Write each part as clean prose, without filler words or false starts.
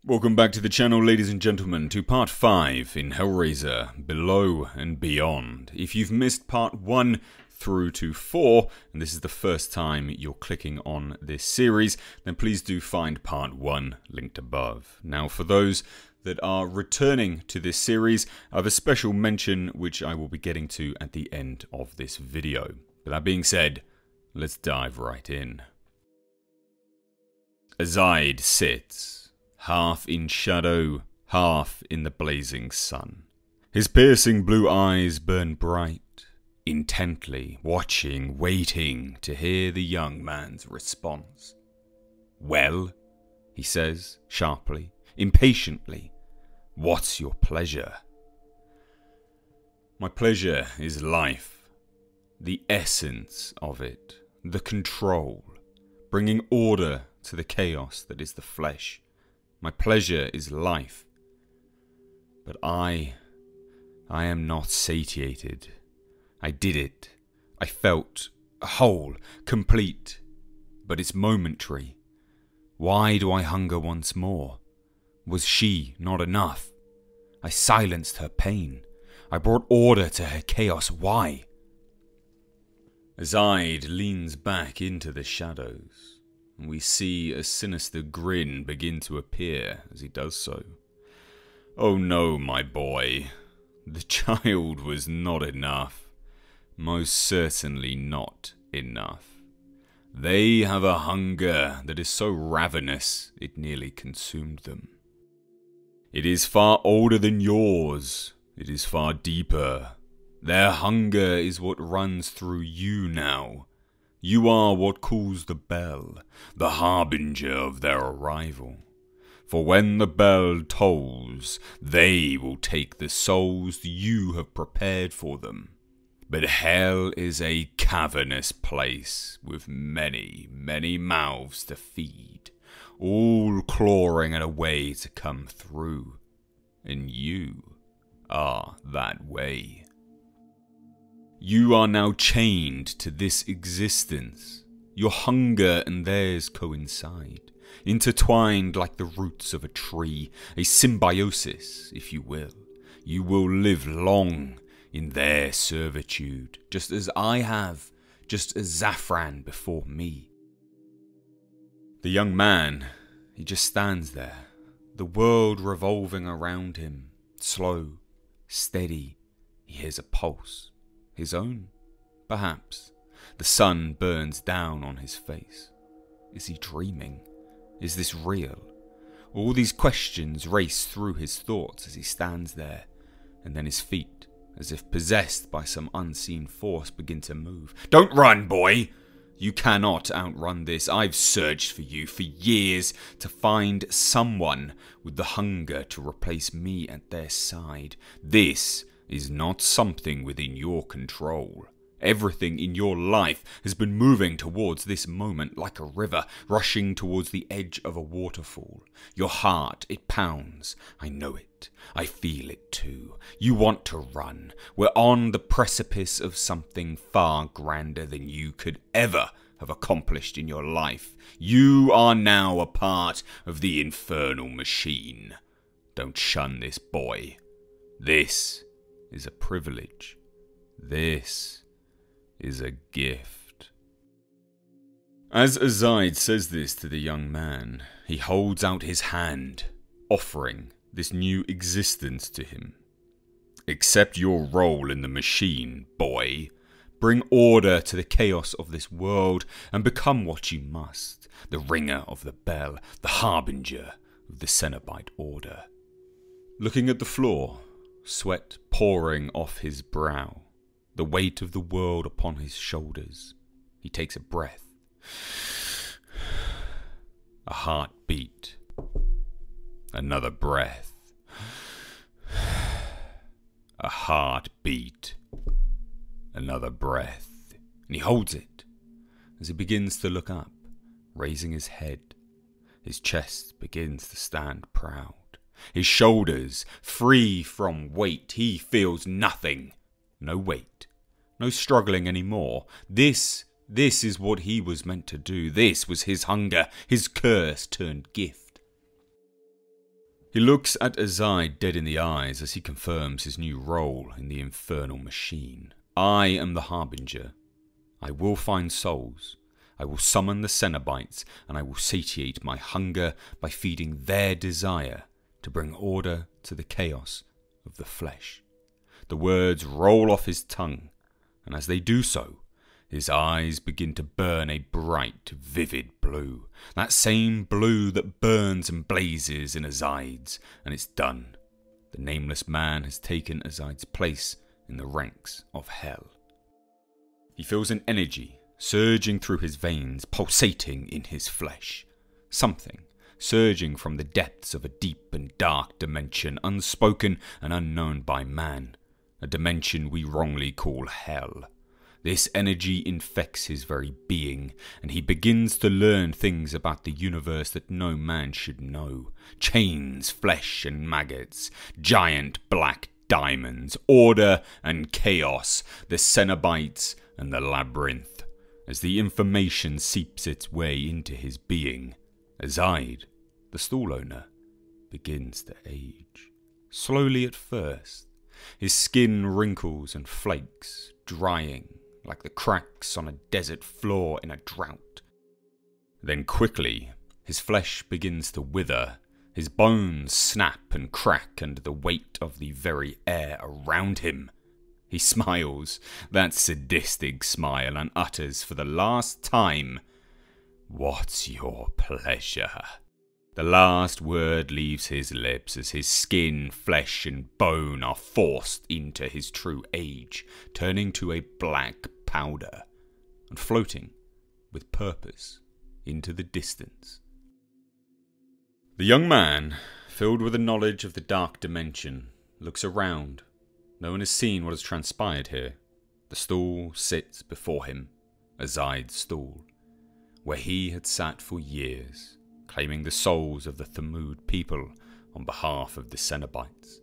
Welcome back to the channel, ladies and gentlemen, to part 5 in Hellraiser, Below and Beyond. If you've missed part 1 through to 4, and this is the first time you're clicking on this series, then please do find part 1 linked above. Now, for those that are returning to this series, I have a special mention which I will be getting to at the end of this video. But that being said, let's dive right in. Azaid sits, half in shadow, half in the blazing sun. His piercing blue eyes burn bright, intently watching, waiting to hear the young man's response. "Well," he says, sharply, impatiently, "what's your pleasure?" "My pleasure is life, the essence of it, the control, bringing order to the chaos that is the flesh. My pleasure is life. But I am not satiated. I did it. I felt whole, complete. But it's momentary. Why do I hunger once more? Was she not enough? I silenced her pain. I brought order to her chaos. Why?" Azaid leans back into the shadows. We see a sinister grin begin to appear as he does so. "Oh no, my boy. The child was not enough. Most certainly not enough. They have a hunger that is so ravenous it nearly consumed them. It is far older than yours. It is far deeper. Their hunger is what runs through you now. You are what calls the bell, the harbinger of their arrival. For when the bell tolls, they will take the souls you have prepared for them. But hell is a cavernous place with many, many mouths to feed, all clawing at a way to come through. And you are that way. You are now chained to this existence. Your hunger and theirs coincide, intertwined like the roots of a tree, a symbiosis, if you will. You will live long in their servitude, just as I have, just as Zafran before me." The young man, he just stands there, the world revolving around him, slow, steady. He hears a pulse. His own, perhaps. The sun burns down on his face. Is he dreaming? Is this real? All these questions race through his thoughts as he stands there, and then his feet, as if possessed by some unseen force, begin to move. "Don't run, boy! You cannot outrun this. I've searched for you for years to find someone with the hunger to replace me at their side. This is not something within your control. Everything in your life has been moving towards this moment like a river, rushing towards the edge of a waterfall. Your heart, it pounds. I know it. I feel it too. You want to run. We're on the precipice of something far grander than you could ever have accomplished in your life. You are now a part of the infernal machine. Don't shun this, boy. This is a privilege. This is a gift." As Azaid says this to the young man, he holds out his hand, offering this new existence to him. "Accept your role in the machine, boy. Bring order to the chaos of this world and become what you must, the ringer of the bell, the harbinger of the Cenobite order." Looking at the floor, sweat pouring off his brow, the weight of the world upon his shoulders, he takes a breath. A heartbeat. Another breath. A heartbeat. Another breath. And he holds it as he begins to look up, raising his head. His chest begins to stand proud. His shoulders free from weight. He feels nothing. No weight. No struggling anymore. This is what he was meant to do. This was his hunger, his curse turned gift. He looks at Azide dead in the eyes as he confirms his new role in the infernal machine. I am the Harbinger. I will find souls. I will summon the Cenobites, and I will satiate my hunger by feeding their desire to bring order to the chaos of the flesh. The words roll off his tongue, and as they do so, his eyes begin to burn a bright, vivid blue. That same blue that burns and blazes in Azide's, and it's done. The nameless man has taken Azide's place in the ranks of hell. He feels an energy surging through his veins, pulsating in his flesh. Something surging from the depths of a deep and dark dimension, unspoken and unknown by man. A dimension we wrongly call hell. This energy infects his very being, and he begins to learn things about the universe that no man should know. Chains, flesh and maggots, giant black diamonds, order and chaos, the Cenobites and the Labyrinth. As the information seeps its way into his being, Azide, the stall owner, begins to age. Slowly at first, his skin wrinkles and flakes, drying like the cracks on a desert floor in a drought. Then quickly, his flesh begins to wither, his bones snap and crack under the weight of the very air around him. He smiles, that sadistic smile, and utters for the last time, "What's your pleasure?" The last word leaves his lips as his skin, flesh and bone are forced into his true age, turning to a black powder and floating with purpose into the distance. The young man, filled with the knowledge of the dark dimension, looks around. No one has seen what has transpired here. The stool sits before him, Azide's stool, where he had sat for years, claiming the souls of the Thamud people on behalf of the Cenobites.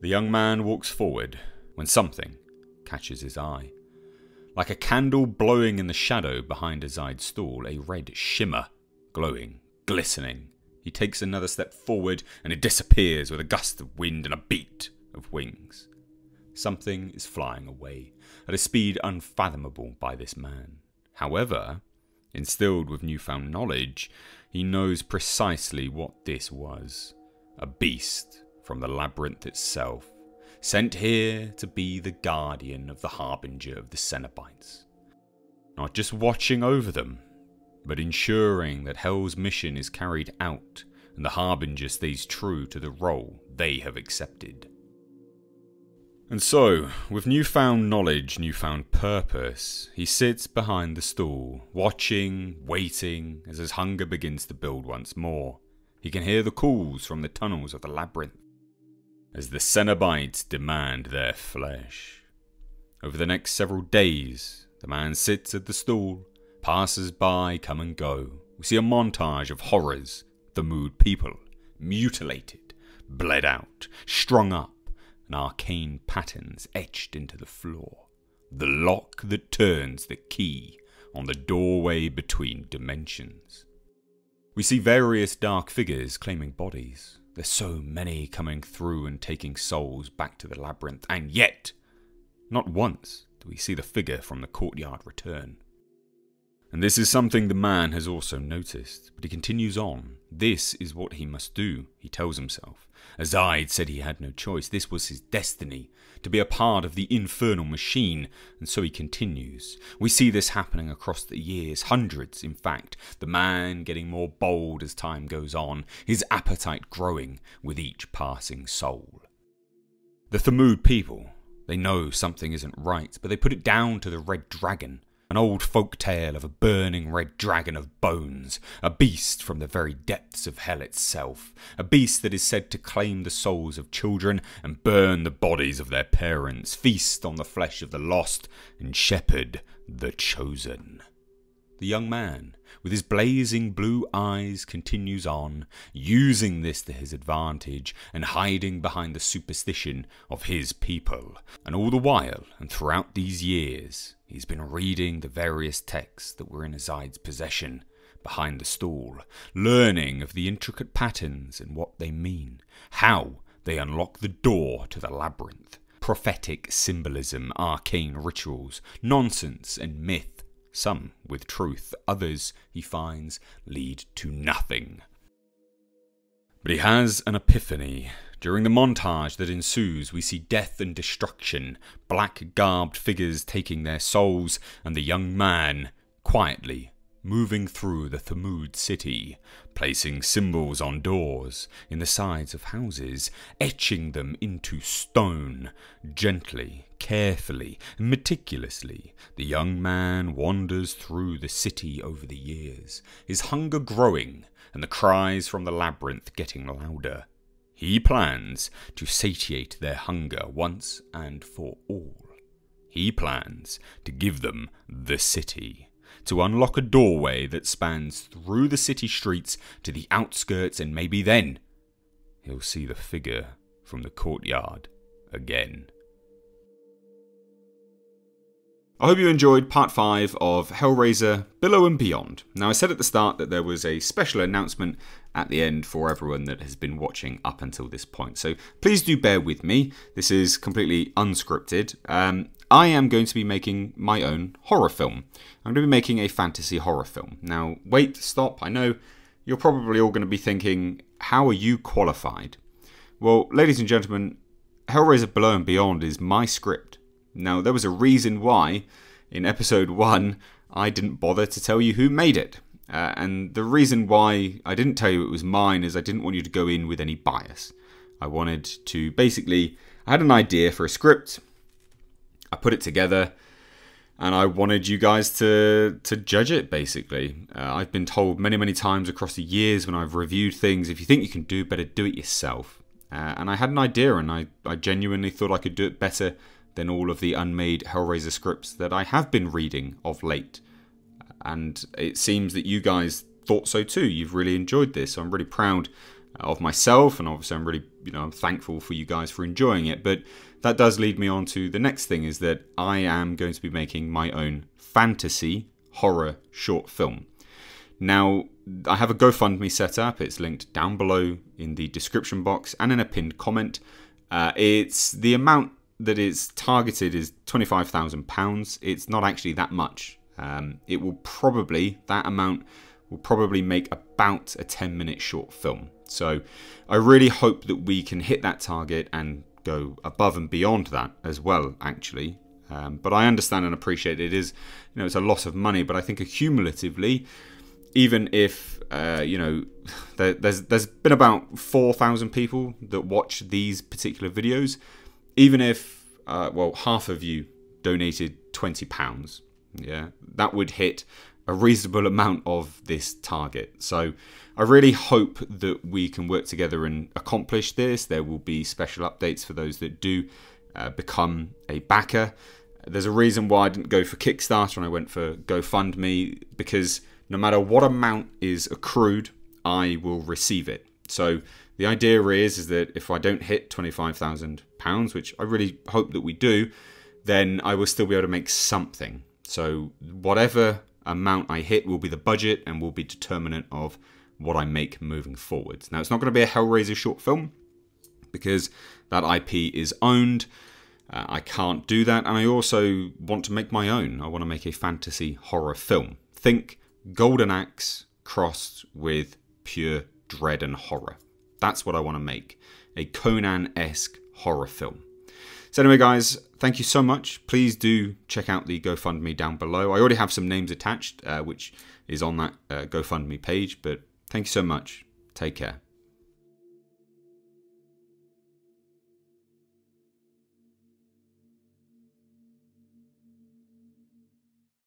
The young man walks forward when something catches his eye. Like a candle blowing in the shadow behind Azide's stool, a red shimmer, glowing, glistening. He takes another step forward and it disappears with a gust of wind and a beat of wings. Something is flying away at a speed unfathomable by this man. However, instilled with newfound knowledge, he knows precisely what this was. A beast from the Labyrinth itself, sent here to be the guardian of the Harbinger of the Cenobites. Not just watching over them, but ensuring that Hell's mission is carried out and the Harbinger stays true to the role they have accepted. And so, with newfound knowledge, newfound purpose, he sits behind the stool, watching, waiting, as his hunger begins to build once more. He can hear the calls from the tunnels of the Labyrinth, as the Cenobites demand their flesh. Over the next several days, the man sits at the stool, passers-by come and go. We see a montage of horrors, Thamud people, mutilated, bled out, strung up, and arcane patterns etched into the floor. The lock that turns the key on the doorway between dimensions. We see various dark figures claiming bodies. There's so many coming through and taking souls back to the Labyrinth, and yet, not once do we see the figure from the courtyard return. And this is something the man has also noticed, but he continues on. This is what he must do, he tells himself. Azide said he had no choice. This was his destiny, to be a part of the infernal machine, and so he continues. We see this happening across the years, hundreds in fact, the man getting more bold as time goes on, his appetite growing with each passing soul. The Thamud people, they know something isn't right, but they put it down to the Red Dragon. An old folk tale of a burning red dragon of bones, a beast from the very depths of hell itself, a beast that is said to claim the souls of children and burn the bodies of their parents, feast on the flesh of the lost, and shepherd the chosen. The young man, with his blazing blue eyes, continues on, using this to his advantage and hiding behind the superstition of his people. And all the while, and throughout these years, he's been reading the various texts that were in Azide's possession, behind the stall, learning of the intricate patterns and what they mean, how they unlock the door to the labyrinth. Prophetic symbolism, arcane rituals, nonsense and myth, some with truth, others, he finds, lead to nothing. But he has an epiphany. During the montage that ensues, we see death and destruction, black-garbed figures taking their souls, and the young man, quietly, moving through the Thamud city, placing symbols on doors, in the sides of houses, etching them into stone. Gently, carefully, meticulously, the young man wanders through the city over the years, his hunger growing, and the cries from the labyrinth getting louder. He plans to satiate their hunger once and for all. He plans to give them the city, to unlock a doorway that spans through the city streets to the outskirts, and maybe then he'll see the figure from the courtyard again. I hope you enjoyed part 5 of Hellraiser Below and Beyond. Now, I said at the start that there was a special announcement at the end for everyone that has been watching up until this point, so please do bear with me. This is completely unscripted. I am going to be making my own horror film. I'm going to be making a fantasy horror film. Now, wait, stop. I know you're probably all going to be thinking, how are you qualified? Well, ladies and gentlemen, Hellraiser Below and Beyond is my script. Now, there was a reason why, in episode 1, I didn't bother to tell you who made it. And the reason why I didn't tell you it was mine is I didn't want you to go in with any bias. I wanted to basically, I had an idea for a script, I put it together, and I wanted you guys to judge it, basically. I've been told many, many times across the years when I've reviewed things, if you think you can do better, do it yourself. And I had an idea, and I genuinely thought I could do it better than all of the unmade Hellraiser scripts that I have been reading of late. And it seems that you guys thought so too. You've really enjoyed this. So I'm really proud of myself, and obviously I'm really, I'm thankful for you guys for enjoying it. But that does lead me on to the next thing, is that I am going to be making my own fantasy horror short film. Now, I have a GoFundMe set up. It's linked down below in the description box and in a pinned comment. It's the amount that is targeted is £25,000. It's not actually that much. It will probably, that amount will probably make about a 10-minute short film. So I really hope that we can hit that target and go above and beyond that as well, actually. But I understand and appreciate it is, it's a lot of money, but I think accumulatively, even if, there's been about 4,000 people that watch these particular videos. Even if, half of you donated £20, yeah, that would hit a reasonable amount of this target. So I really hope that we can work together and accomplish this. There will be special updates for those that do become a backer. There's a reason why I didn't go for Kickstarter and I went for GoFundMe, because no matter what amount is accrued, I will receive it. So the idea is that if I don't hit £25,000, which I really hope that we do, then I will still be able to make something. So whatever amount I hit will be the budget and will be determinant of what I make moving forwards. Now, it's not going to be a Hellraiser short film because that IP is owned. I can't do that. And I also want to make my own. I want to make a fantasy horror film. Think Golden Axe crossed with pure dread and horror. That's what I want to make. A Conan-esque horror film. So anyway, guys, thank you so much. Please do check out the GoFundMe down below. I already have some names attached, which is on that GoFundMe page. But thank you so much. Take care.